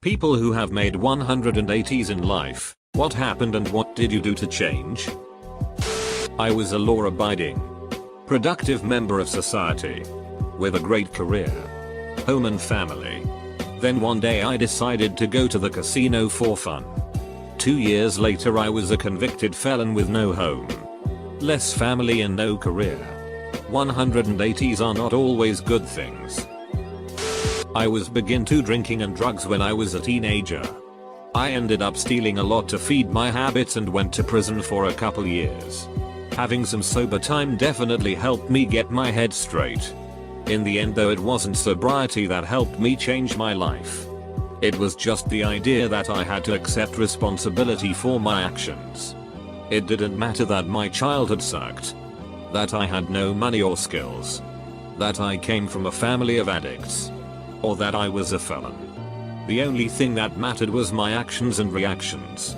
People who have made 180's in life, what happened and what did you do to change? I was a law-abiding, productive member of society, with a great career, home and family. Then one day I decided to go to the casino for fun. 2 years later I was a convicted felon with no home, less family and no career. 180's are not always good things. I was begin to drinking and drugs when I was a teenager. I ended up stealing a lot to feed my habits and went to prison for a couple years. Having some sober time definitely helped me get my head straight. In the end though, it wasn't sobriety that helped me change my life. It was just the idea that I had to accept responsibility for my actions. It didn't matter that my childhood sucked, that I had no money or skills, that I came from a family of addicts, or that I was a felon. The only thing that mattered was my actions and reactions.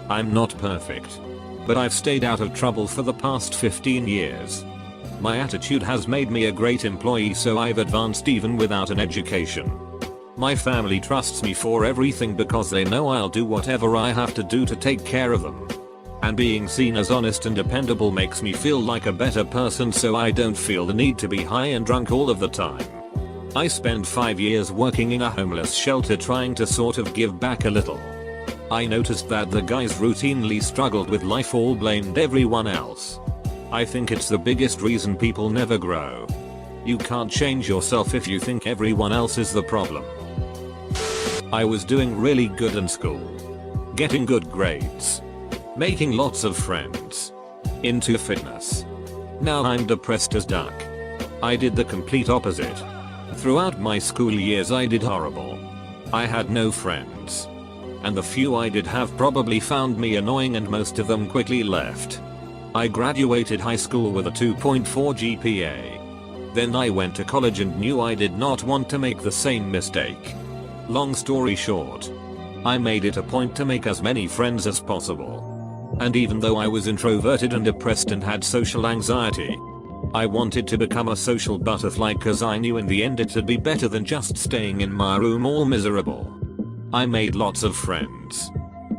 I'm not perfect, but I've stayed out of trouble for the past 15 years. My attitude has made me a great employee, so I've advanced even without an education. My family trusts me for everything because they know I'll do whatever I have to do to take care of them. And being seen as honest and dependable makes me feel like a better person, so I don't feel the need to be high and drunk all of the time. I spent 5 years working in a homeless shelter trying to sort of give back a little. I noticed that the guys routinely struggled with life, all blamed everyone else. I think it's the biggest reason people never grow. You can't change yourself if you think everyone else is the problem. I was doing really good in school, getting good grades, making lots of friends, into fitness. Now I'm depressed as duck. I did the complete opposite. Throughout my school years I did horrible. I had no friends, and the few I did have probably found me annoying, and most of them quickly left. I graduated high school with a 2.4 GPA. Then I went to college and knew I did not want to make the same mistake. Long story short, I made it a point to make as many friends as possible. And even though I was introverted and depressed and had social anxiety, I wanted to become a social butterfly cause I knew in the end it'd be better than just staying in my room all miserable. I made lots of friends,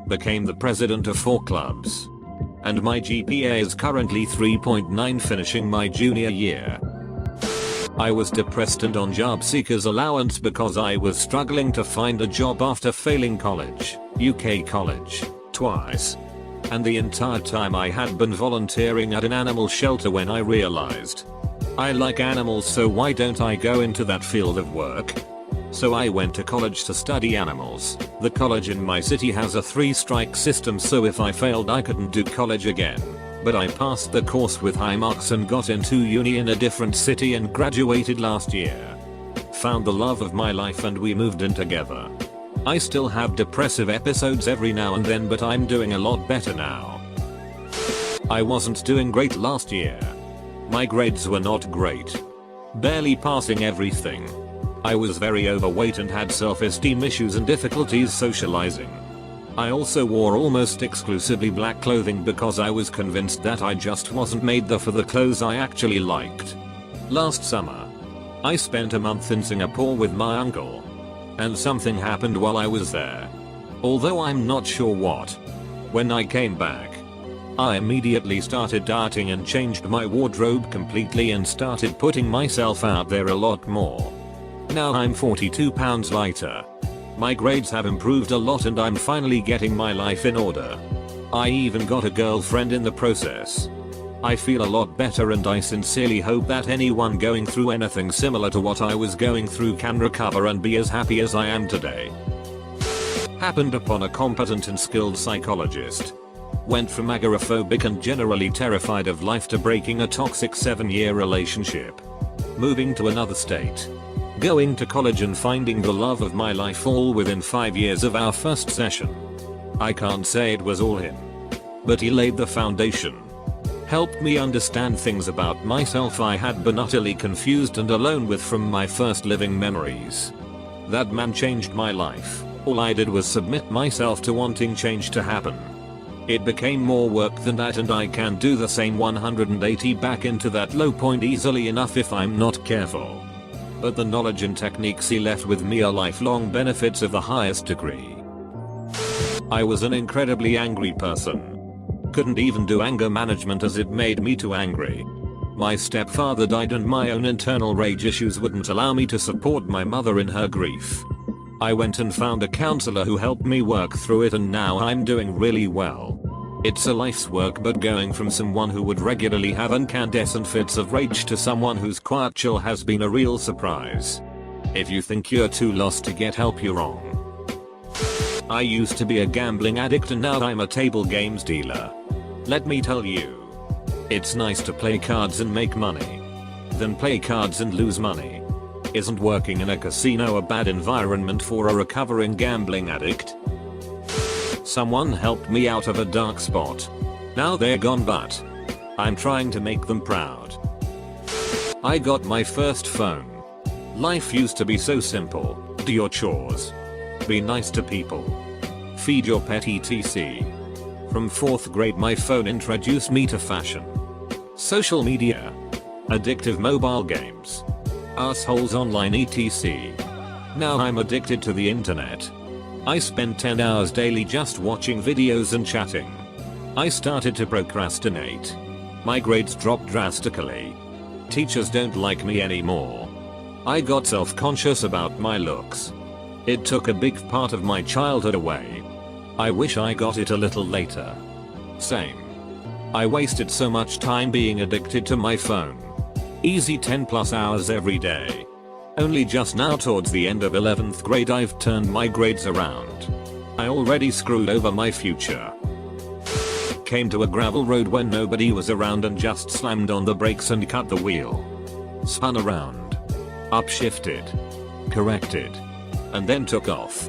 became the president of 4 clubs, and my GPA is currently 3.9 finishing my junior year. I was depressed and on job seekers allowance because I was struggling to find a job after failing college, UK college, twice. And the entire time I had been volunteering at an animal shelter when I realized I like animals, so why don't I go into that field of work? So I went to college to study animals. The college in my city has a 3-strike system, so if I failed I couldn't do college again. But I passed the course with high marks and got into uni in a different city and graduated last year. Found the love of my life and we moved in together. I still have depressive episodes every now and then, but I'm doing a lot better now. I wasn't doing great last year. My grades were not great. Barely passing everything. I was very overweight and had self-esteem issues and difficulties socializing. I also wore almost exclusively black clothing because I was convinced that I just wasn't made for the clothes I actually liked. Last summer, I spent a month in Singapore with my uncle. And something happened while I was there. Although I'm not sure what. When I came back, I immediately started dieting and changed my wardrobe completely and started putting myself out there a lot more. Now I'm 42 pounds lighter. My grades have improved a lot and I'm finally getting my life in order. I even got a girlfriend in the process. I feel a lot better and I sincerely hope that anyone going through anything similar to what I was going through can recover and be as happy as I am today. Happened upon a competent and skilled psychologist. Went from agoraphobic and generally terrified of life to breaking a toxic 7-year relationship. Moving to another state. Going to college and finding the love of my life, all within 5 years of our first session. I can't say it was all him, but he laid the foundation. Helped me understand things about myself I had been utterly confused and alone with from my first living memories. That man changed my life. All I did was submit myself to wanting change to happen. It became more work than that, and I can do the same 180 back into that low point easily enough if I'm not careful. but the knowledge and techniques he left with me are lifelong benefits of the highest degree. I was an incredibly angry person. Couldn't even do anger management as it made me too angry. My stepfather died and my own internal rage issues wouldn't allow me to support my mother in her grief. I went and found a counselor who helped me work through it, and now I'm doing really well. It's a life's work, but going from someone who would regularly have incandescent fits of rage to someone who's quiet chill has been a real surprise. If you think you're too lost to get help, you're wrong. I used to be a gambling addict and now I'm a table games dealer. Let me tell you, it's nice to play cards and make money. Then play cards and lose money. Isn't working in a casino a bad environment for a recovering gambling addict? Someone helped me out of a dark spot. Now they're gone, but I'm trying to make them proud. I got my first phone. Life used to be so simple. Do your chores. Be nice to people. Feed your pet etc. From 4th grade my phone introduced me to fashion, social media, addictive mobile games, assholes online etc. Now I'm addicted to the internet. I spend 10 hours daily just watching videos and chatting. I started to procrastinate. My grades dropped drastically. Teachers don't like me anymore. I got self-conscious about my looks. It took a big part of my childhood away. I wish I got it a little later. Same. I wasted so much time being addicted to my phone. Easy 10+ hours every day. Only just now towards the end of 11th grade I've turned my grades around. I already screwed over my future. Came to a gravel road when nobody was around and just slammed on the brakes and cut the wheel. Spun around. Upshifted. Corrected. And then took off.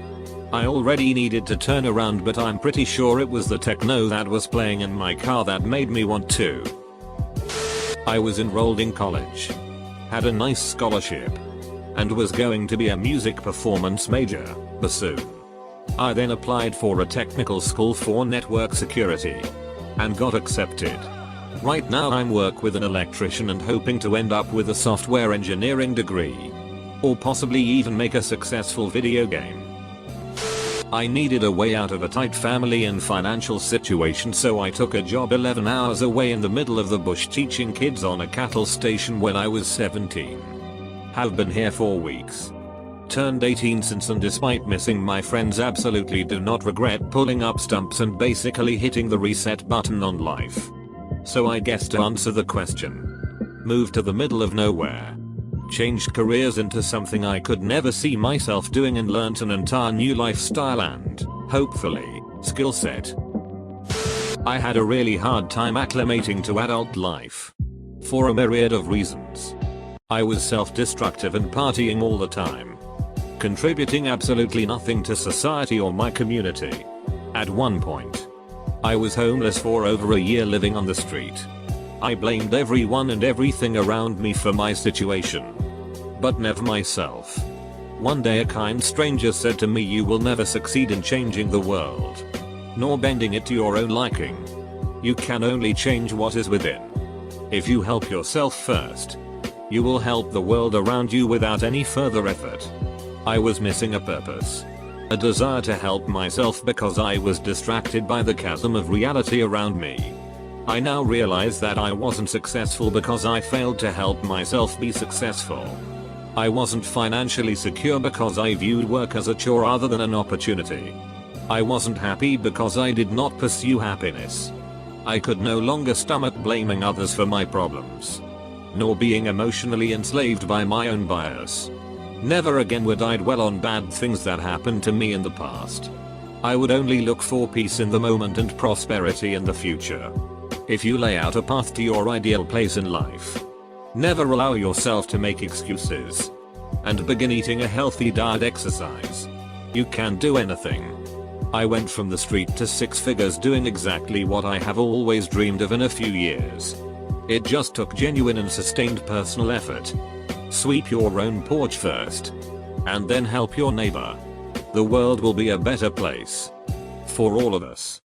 I already needed to turn around, but I'm pretty sure it was the techno that was playing in my car that made me want to. I was enrolled in college. Had a nice scholarship. And was going to be a music performance major, bassoon. I then applied for a technical school for network security. And got accepted. Right now I'm work with an electrician and hoping to end up with a software engineering degree. Or possibly even make a successful video game. I needed a way out of a tight family and financial situation, so I took a job 11 hours away in the middle of the bush teaching kids on a cattle station when I was 17. Have been here 4 weeks. Turned 18 since, and despite missing my friends absolutely do not regret pulling up stumps and basically hitting the reset button on life. So I guess to answer the question. Moved to the middle of nowhere. Changed careers into something I could never see myself doing and learnt an entire new lifestyle and, hopefully, skill set. I had a really hard time acclimating to adult life. For a myriad of reasons. I was self-destructive and partying all the time. Contributing absolutely nothing to society or my community. At one point, I was homeless for over a year, living on the street. I blamed everyone and everything around me for my situation. But never myself. One day a kind stranger said to me, "You will never succeed in changing the world. Nor bending it to your own liking. You can only change what is within. If you help yourself first, you will help the world around you without any further effort." I was missing a purpose. A desire to help myself because I was distracted by the chasm of reality around me. I now realize that I wasn't successful because I failed to help myself be successful. I wasn't financially secure because I viewed work as a chore rather than an opportunity. I wasn't happy because I did not pursue happiness. I could no longer stomach blaming others for my problems. Nor being emotionally enslaved by my own bias. Never again would I dwell on bad things that happened to me in the past. I would only look for peace in the moment and prosperity in the future. If you lay out a path to your ideal place in life, never allow yourself to make excuses. And begin eating a healthy diet, exercise. You can do anything. I went from the street to 6 figures doing exactly what I have always dreamed of in a few years. It just took genuine and sustained personal effort. Sweep your own porch first. And then help your neighbor. The world will be a better place. For all of us.